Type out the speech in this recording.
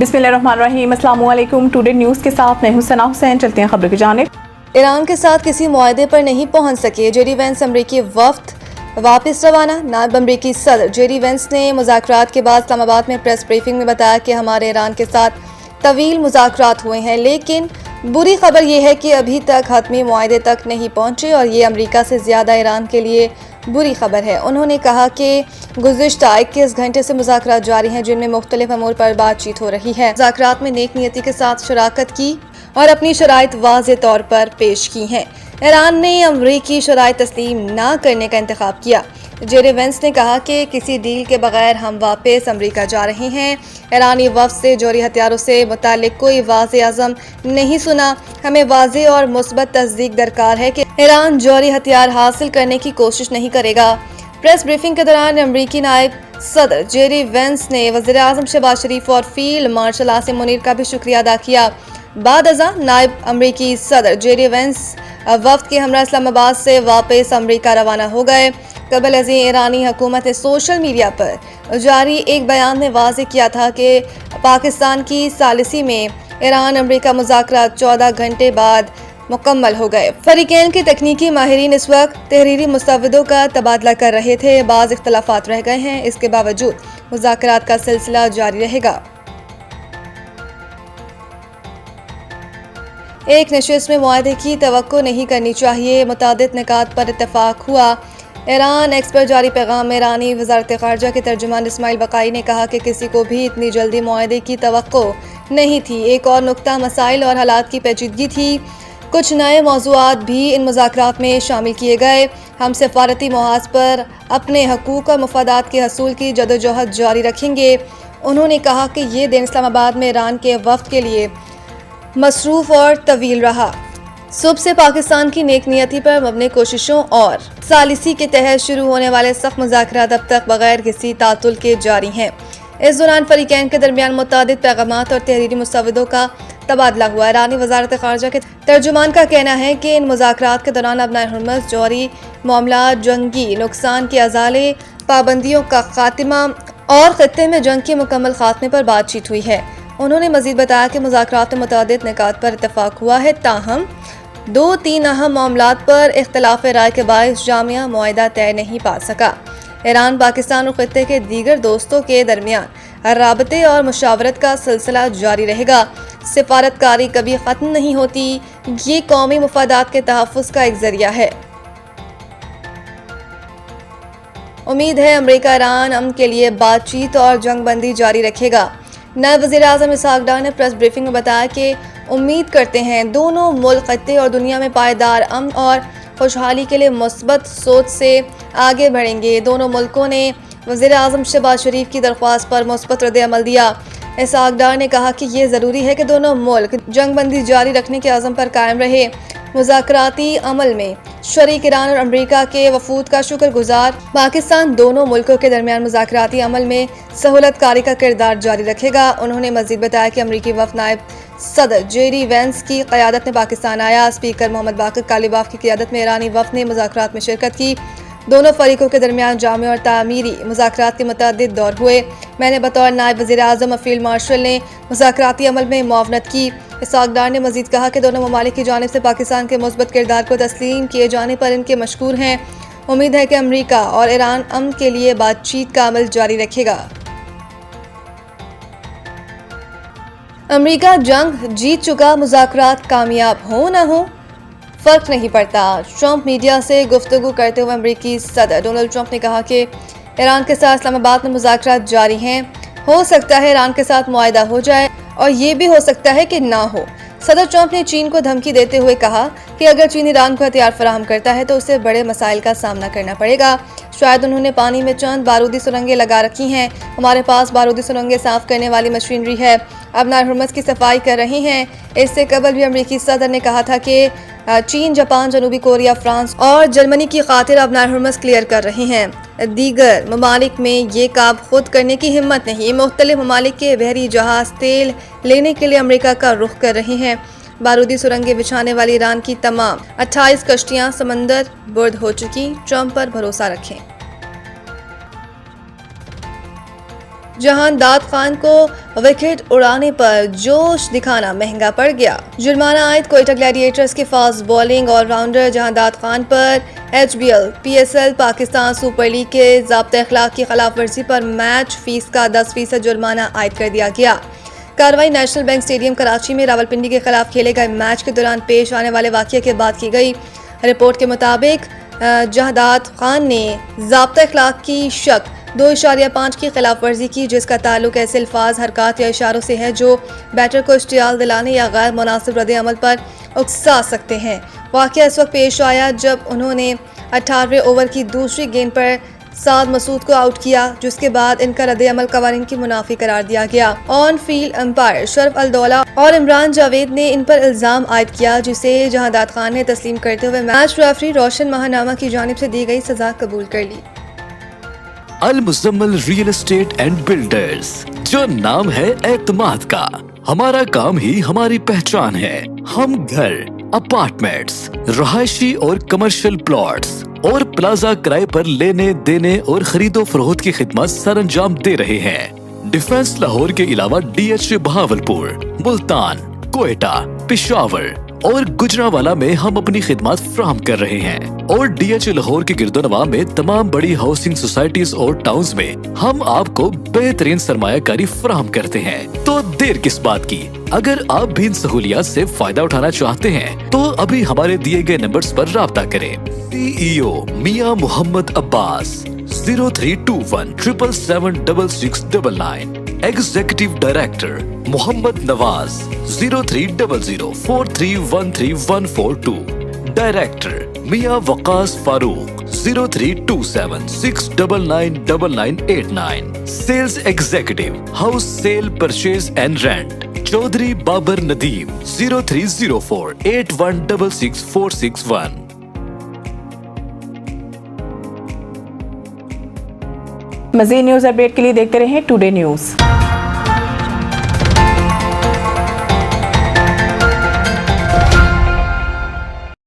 बिस्मिल्लाहिर्रहमानिर्रहीम। अस्सलाम वालेकुम। टुडे न्यूज़ के साथ मैं हूं सना हुसैन। चलते हैं खबरों की जानिब। ईरान के साथ किसी मुआहदे पर नहीं पहुंच सके जेडी वेंस अमरीकी वफ्द वापस रवाना। नायब अमरीकी सदर जेडी वेंस ने मुज़ाकरात के बाद इस्लामाबाद में प्रेस ब्रीफिंग में बताया कि हमारे ईरान के साथ तवील मुज़ाकरात हुए हैं, लेकिन बुरी खबर यह है कि अभी तक हतमी मुआहदे तक नहीं पहुंचे और ये अमरीका से ज़्यादा ईरान के लिए बुरी खबर है। उन्होंने कहा कि गुज़िश्ता 21 घंटे से मुज़ाकरात जारी हैं, जिनमें मुख्तलिफ अमूर पर बातचीत हो रही है। मुज़ाकरात में नेक नियति के साथ शराकत की और अपनी शराइत वाज़े तौर पर पेश की हैं। ईरान ने अमरीकी शराइत तस्लीम न करने का इंतखाब किया। जेडी वेंस ने कहा कि किसी डील के बगैर हम वापस अमरीका जा रहे हैं। ईरानी वफ्द से जौहरी हथियारों से मुतालिक कोई वाज़े अज़म नहीं सुना। हमें वाज़े और मुस्बत तस्दीक दरकार है कि ईरान जौहरी हथियार हासिल करने की कोशिश नहीं करेगा। प्रेस ब्रीफिंग के दौरान अमरीकी नायब सदर जेडी वेंस ने वज़ीर आज़म शहबाज शरीफ और फील्ड मार्शल आसिम मुनीर का भी शुक्रिया अदा किया। बाद अज़ा नायब अमरीकी सदर जेडी वेंस वफ्द के हमरा इस्लामाबाद से वापस अमरीका रवाना हो गए। कबल अज़ीं ईरानी हुकूमत ने सोशल मीडिया पर जारी एक बयान में वाज़ेह किया था कि पाकिस्तान की सालिसी में ईरान अमरीका मुज़ाकरात 14 घंटे बाद मुकम्मल हो गए। फरीकैन के तकनीकी माहिरीन इस वक्त तहरीरी मुस्तवदों का तबादला कर रहे थे। बाज़ इख्तलाफात रह गए हैं, इसके बावजूद मुज़ाकरात का सिलसिला जारी रहेगा। एक नशिस्त में मुआहदे की तवक्को नहीं करनी चाहिए, मुतादिद निकात पर इत्तफाक हुआ। ईरान एक्स पर जारी पैगाम में ईरानी वज़ारत ख़ारजा के तर्जुमान इस्माइल बक़ाई ने कहा कि किसी को भी इतनी जल्दी मुआहदे की तवक्को नहीं थी। एक और नुक्ता मसाइल और हालात की पेचीदगी थी। कुछ नए मौज़ूआत भी इन मुज़ाकरात में शामिल किए गए। हम सफ़ारती मुहाज़ पर अपने हकूक़ और मफादात के हसूल की जदोजहद जारी रखेंगे। उन्होंने कहा कि ये दिन इस्लामाबाद में ईरान के वफ़द के लिए मसरूफ़ और तवील रहा। सुबह से पाकिस्तान की नेक नियति पर मबनी कोशिशों और सालिसी के तहत शुरू होने वाले सख्त मुज़ाकरात अब तक बगैर किसी तातुल के जारी हैं। इस दौरान फरीकैन के दरमियान मुतादिद पैगामात और तहरीरी मुस्तवदों का तबादला हुआ। ईरानी वज़ारत ख़ारजा के तर्जुमान का कहना है कि इन मुज़ाकरात के दौरान अबनाए हुर्मुज़, जौहरी मामलात, जंगी नुकसान के अज़ाले, पाबंदियों का खात्मा और ख़ित्ते में जंग के मुकम्मल खात्मे पर बातचीत हुई है। उन्होंने मज़ीद बताया कि मुज़ाकरात में मुतादिद निकात पर इत्तफ़ाक़ हुआ है, ताहम 2-3 अहम मामलात पर इख्तिलाफ़ राय के बायस जामिया मुआहिदा तय नहीं पा सका। ईरान, पाकिस्तान और ख़ित्ते के दीगर दोस्तों के दरमियान राबते और मुशावरत का सिलसिला जारी रहेगा। सिफारतकारी कभी ख़त्म नहीं होती, ये कौमी मफादात के तहफ़्फ़ुज़ का एक ज़रिया है। उम्मीद है अमरीका ईरान अमन के लिए बातचीत और जंगबंदी जारी रखेगा। नायब वज़ीर आज़म इसहाक़ डार ने प्रेस ब्रीफिंग में बताया कि उम्मीद करते हैं दोनों मुल्क खत्ते और दुनिया में पायदार अमन और खुशहाली के लिए मुस्बत सोच से आगे बढ़ेंगे। दोनों मुल्कों ने वज़ीर आज़म शहबाज शरीफ की दरख्वास्त पर मुस्बत रद्द-ए-अमल दिया। इसहाक़ डार ने कहा कि ये ज़रूरी है कि दोनों मुल्क जंगबंदी जारी रखने के अज़म पर कायम रहे। मुज़ाकराती अमल में शरीक ईरान और अमरीका के वफूद का शुक्रगुजार पाकिस्तान दोनों मुल्कों के दरमियान मुज़ाकराती अमल में सहूलत कारी का किरदार जारी रखेगा। उन्होंने मज़ीद बताया कि अमरीकी वफ़द नायब सदर जेडी वेंस की क़यादत में पाकिस्तान आया। स्पीकर मोहम्मद बाक़र कालिबाफ की क़यादत में ईरानी वफ़द ने मुज़ाकरात में शिरकत की। दोनों फरीकों के दरमियान जामी और तामीरी मुज़ाकरात के मुतअद्दिद दौर हुए। मैंने बतौर नायब वज़ीर आज़म और फील्ड मार्शल ने मुज़ाकराती अमल में मुआवनत की। इसहाक़ डार ने मज़ीद कहा कि दोनों ममालिक की जानिब से पाकिस्तान के मुस्बत किरदार को तस्लीम किए जाने पर इनके मशकूर हैं। उम्मीद है कि अमरीका और ईरान अमन के लिए बातचीत का अमल जारी रखेगा। अमरीका जंग जीत चुका, मुज़ाकरात कामयाब हो न हो फ़र्क नहीं पड़ता। ट्रंप मीडिया से गुफ्तगू करते हुए अमरीकी सदर डोनाल्ड ट्रंप ने कहा कि ईरान के साथ इस्लामाबाद में मुज़ाकरात जारी हैं। हो सकता है ईरान के साथ मुआहिदा हो जाए और ये भी हो सकता है कि ना हो। सदर ट्रंप ने चीन को धमकी देते हुए कहा कि अगर चीन ईरान को हथियार फराहम करता है तो उसे बड़े मसाइल का सामना करना पड़ेगा। शायद उन्होंने पानी में चंद बारूदी सुरंगें लगा रखी हैं। हमारे पास बारूदी सुरंगें साफ करने वाली मशीनरी है। अबनाए हुर्मुज़ की सफाई कर रहे हैं। इससे कबल भी अमरीकी सदर ने कहा था कि चीन, जापान, जनूबी कोरिया, फ्रांस और जर्मनी की खातिर अबनाए हुर्मुज़ क्लियर कर रहे हैं। दीगर ममालिक में ये काम खुद करने की हिम्मत नहीं। मुख्तलिफ ममालिक के बहरी जहाज तेल लेने के लिए अमरीका का रुख कर रहे हैं। बारूदी सुरंगें बिछाने वाली ईरान की तमाम 28 कश्तियां समंदर बुर्द हो चुकी। ट्रंप पर भरोसा रखें। جہاں داد خان کو وکٹ اڑانے پر جوش دکھانا مہنگا پڑ گیا۔ جرمانہ عائد کوئٹہ گلیڈیٹرز کے فاسٹ بولنگ آل راؤنڈر جہاں داد خان پر HBL PSL Pakistan super league کے ضابطۂ اخلاق کی خلاف ورزی پر میچ فیس کا 10% جرمانہ عائد کر دیا گیا۔ کارروائی نیشنل بینک اسٹیڈیم کراچی میں راولپنڈی کے خلاف کھیلے گئے میچ کے دوران پیش آنے والے واقعے کے بعد کی گئی۔ رپورٹ کے مطابق جہداد خان نے ضابطۂ اخلاق کی شق 2.5 کی خلاف ورزی کی، جس کا تعلق ایسے الفاظ، حرکات یا اشاروں سے ہے جو بیٹر کو اشتعال دلانے یا غیر مناسب رد عمل پر اکسا سکتے ہیں۔ واقعہ اس وقت پیش آیا جب انہوں نے 18ویں اوور کی دوسری گیند پر سعد مسعود کو آؤٹ کیا، جس کے بعد ان کا رد عمل قوانین کی منافی قرار دیا گیا۔ آن فیلڈ امپائر شرف الدولہ اور عمران جاوید نے ان پر الزام عائد کیا، جسے جہداد خان نے تسلیم کرتے ہوئے میچ ریفری روشن ماہنامہ کی جانب سے دی گئی سزا قبول کر لی۔ المزمل ریئل اسٹیٹ اینڈ بلڈرز، جو نام ہے اعتماد کا، ہمارا کام ہی ہماری پہچان ہے۔ ہم گھر، اپارٹمنٹس، رہائشی اور کمرشل پلاٹس اور پلازا کرائے پر لینے دینے اور خرید و فروخت کی خدمات سر انجام دے رہے ہیں۔ ڈیفنس لاہور کے علاوہ DH بہاولپور، ملتان، کوئٹہ، پشاور اور گجرانوالہ میں ہم اپنی خدمات فراہم کر رہے ہیں، اور DH لاہور کے گرد و نواح میں تمام بڑی ہاؤسنگ سوسائٹیز اور ٹاؤنز میں ہم آپ کو بہترین سرمایہ کاری فراہم کرتے ہیں۔ تو دیر کس بات کی؟ اگر آپ بھی ان سہولیات سے فائدہ اٹھانا چاہتے ہیں تو ابھی ہمارے دیے گئے نمبرز پر رابطہ کریں۔ CEO Mian Muhammad Abbas 0321 7776699، executive director Muhammad Nawaz 0300 4313 director Mian Waqas Farooq 0327 6999989، sales executive house sale purchase and rent Chaudhry Babar Nadeem 0304 8166 مزید نیوز اپڈیٹ کے لیے دیکھتے رہیں ٹوڈے نیوز۔